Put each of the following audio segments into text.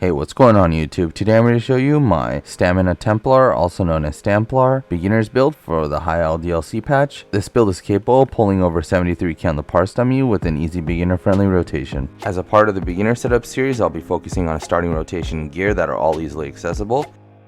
Hey, what's going on YouTube? Today I'm going to show you my Stamina Templar, also known as Stamplar, beginner's build for the High L DLC patch. This build is capable of pulling over 73k on the parse dummy with an easy beginner friendly rotation. As a part of the beginner setup series, I'll be focusing on starting rotation and gear that are all easily accessible.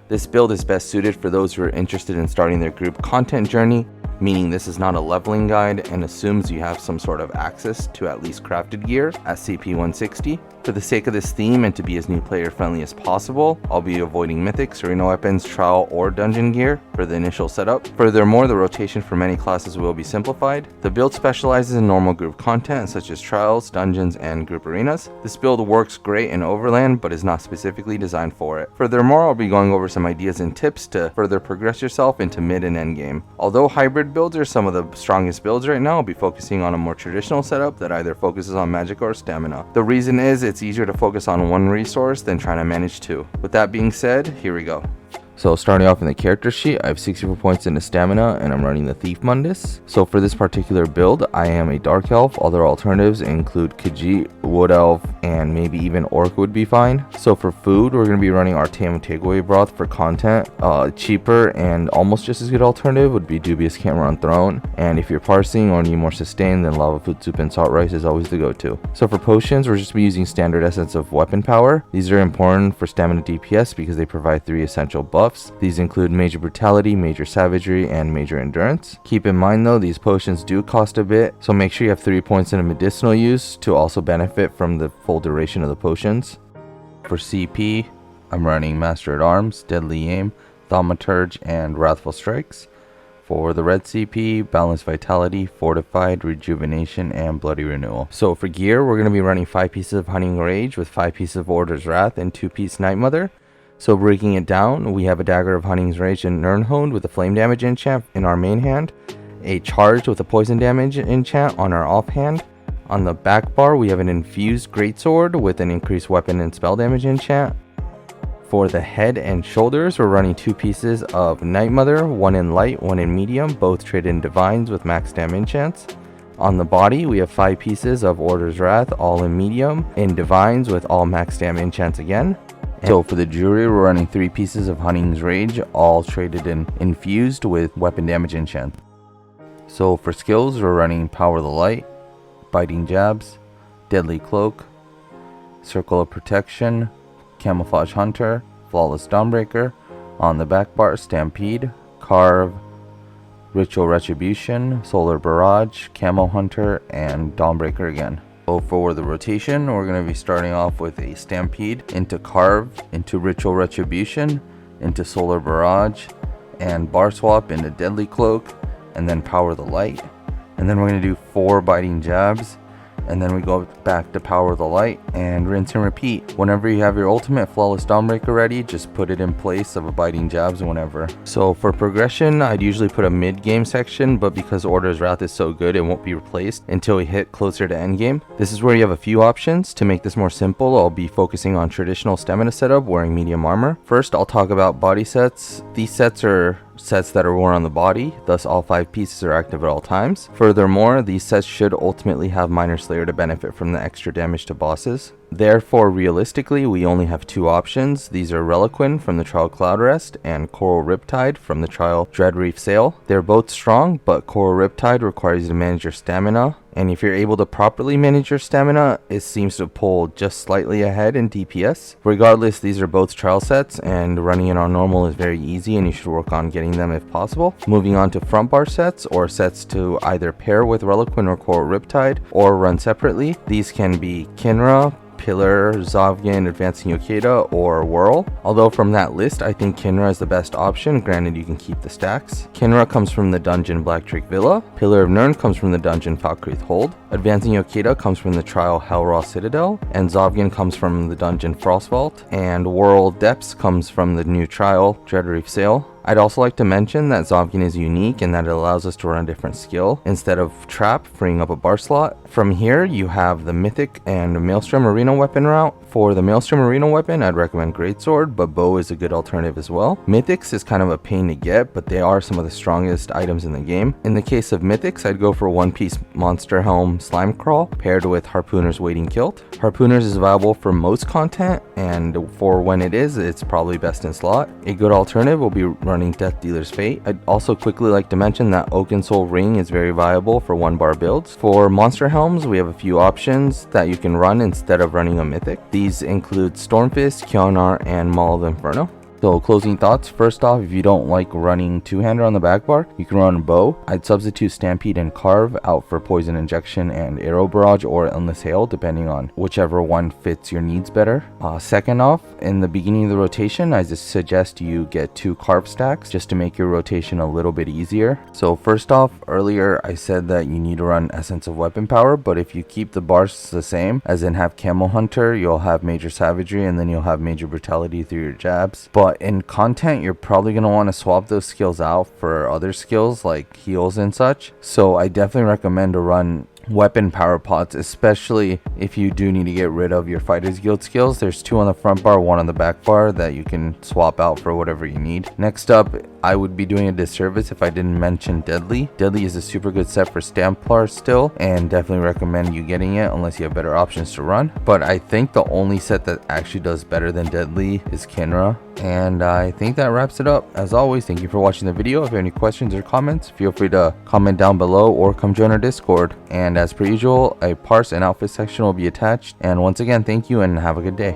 This build is best suited for those who are interested in starting their group content journey, meaning this is not a leveling guide and assumes you have some sort of access to at least crafted gear at CP 160. For the sake of this theme and to be as new player friendly as possible, I'll be avoiding mythics, arena weapons, trial, or dungeon gear for the initial setup. Furthermore, the rotation for many classes will be simplified. The build specializes in normal group content such as trials, dungeons, and group arenas. This build works great in overland but is not specifically designed for it. Furthermore, I'll be going over some ideas and tips to further progress yourself into mid and end game. Although hybrid builds are some of the strongest builds right now, I'll be focusing on a more traditional setup that either focuses on magic or stamina. The reason is it's easier to focus on one resource than trying to manage two. With that being said, here we go. So starting off in the character sheet, I have 64 points into stamina and I'm running the Thief Mundus. So for this particular build, I am a Dark Elf. Other alternatives include Khajiit, Wood Elf, and maybe even Orc would be fine. So for food, we're going to be running Artaeum Takeaway Broth for content. Cheaper and almost just as good alternative would be Dubious Cameron Throne. And if you're parsing or need more sustain, then Lava Food Soup and Salt Rice is always the go-to. So for potions, we're just be using standard essence of weapon power. These are important for stamina DPS because they provide 3 essential buffs. These include Major Brutality, Major Savagery, and Major Endurance. Keep in mind though, these potions do cost a bit, so make sure you have 3 points in a medicinal use to also benefit from the full duration of the potions. For CP, I'm running Master at Arms, Deadly Aim, Thaumaturge, and Wrathful Strikes. For the red CP, Balanced Vitality, Fortified, Rejuvenation, and Bloody Renewal. So for gear, we're going to be running 5 pieces of Hunting Rage with 5 pieces of Order's Wrath and 2-piece Night Mother. So breaking it down, we have a Dagger of Hunting's Rage and Nirnhoned with a flame damage enchant in our main hand, a Charged with a poison damage enchant on our offhand. On the back bar, we have an Infused Greatsword with an increased weapon and spell damage enchant. For the head and shoulders, we're running 2 pieces of Night Mother, 1 in light, 1 in medium, both traded in divines with max dam enchants. On the body, we have 5 pieces of Order's Wrath, all in medium, in divines with all max dam enchants again. So for the jewelry, we're running 3 pieces of Hunting's Rage, all traded in infused with weapon damage enchant. So for skills, we're running Power of the Light, Biting Jabs, Deadly Cloak, Circle of Protection, Camouflage Hunter, Flawless Dawnbreaker. On the back bar, Stampede, Carve, Ritual Retribution, Solar Barrage, Camo Hunter, and Dawnbreaker again. So for the rotation, we're going to be starting off with a Stampede, into Carve, into Ritual Retribution, into Solar Barrage, and Bar Swap into Deadly Cloak, and then Power of the Light. And then we're going to do 4 Biting Jabs, and then we go back to Power of the Light, and rinse and repeat. Whenever you have your ultimate Flawless Dawnbreaker ready, just put it in place of a Biting Jabs whenever. So for progression, I'd usually put a mid-game section, but because Order's Wrath is so good, it won't be replaced until we hit closer to endgame. This is where you have a few options. To make this more simple, I'll be focusing on traditional stamina setup, wearing medium armor. First, I'll talk about body sets. These sets are sets that are worn on the body, thus all 5 pieces are active at all times. Furthermore, these sets should ultimately have Minor Slayer to benefit from the extra damage to bosses. Therefore, realistically, we only have 2 options. These are Reliquin from the Trial Cloud Rest and Coral Riptide from the Trial Dread Reef Sail. They're both strong, but Coral Riptide requires you to manage your stamina, and if you're able to properly manage your stamina, it seems to pull just slightly ahead in DPS. Regardless, these are both trial sets, and running it on normal is very easy, and you should work on getting them if possible. Moving on to front bar sets, or sets to either pair with Reliquin or Coral Riptide, or run separately. These can be Kinra, Pillar, Zovgan, Advancing Yokeda, or Whirl. Although from that list, I think Kinra is the best option, granted you can keep the stacks. Kinra comes from the dungeon Black Drake Villa, Pillar of Nirn comes from the dungeon Falkreath Hold, Advancing Yokeda comes from the trial Hellraw Citadel, and Zovgan comes from the dungeon Frostvault, and Whirl Depths comes from the new trial Dread Reef Sail. I'd also like to mention that Zovkin is unique in that it allows us to run a different skill instead of Trap, freeing up a bar slot. From here, you have the Mythic and Maelstrom Arena weapon route. For the Maelstrom Arena weapon, I'd recommend Greatsword, but Bow is a good alternative as well. Mythics is kind of a pain to get, but they are some of the strongest items in the game. In the case of Mythics, I'd go for One Piece Monster Helm Slime Crawl paired with Harpooner's Wading Kilt. Harpooner's is viable for most content, and for when it is, it's probably best in slot. A good alternative will be running Death Dealer's Fate. I'd also quickly like to mention that Oaken Soul Ring is very viable for 1-bar builds. For Monster Helms, we have a few options that you can run instead of running a Mythic. These include Stormfist, Kyonar, and Maul of Inferno. So closing thoughts, first off, if you don't like running two-hander on the back bar, you can run Bow. I'd substitute Stampede and Carve out for Poison Injection and Arrow Barrage or Endless Hail, depending on whichever one fits your needs better. Second off, in the beginning of the rotation, I just suggest you get 2 Carve stacks just to make your rotation a little bit easier. So first off, earlier I said that you need to run Essence of Weapon Power, but if you keep the bars the same, as in have Camo Hunter, you'll have Major Savagery, and then you'll have Major Brutality through your jabs. But in content, you're probably going to want to swap those skills out for other skills like heals and such. So I definitely recommend to run weapon power pots, especially if you do need to get rid of your Fighters Guild skills. There's 2 on the front bar, 1 on the back bar that you can swap out for whatever you need. Next up, I would be doing a disservice if I didn't mention Deadly. Deadly is a super good set for Stamplar still, and definitely recommend you getting it unless you have better options to run. But I think the only set that actually does better than Deadly is Kinra. And I think that wraps it up. As always, thank you for watching the video. If you have any questions or comments, feel free to comment down below or come join our Discord. And as per usual, a parse and outfit section will be attached. And once again, thank you and have a good day.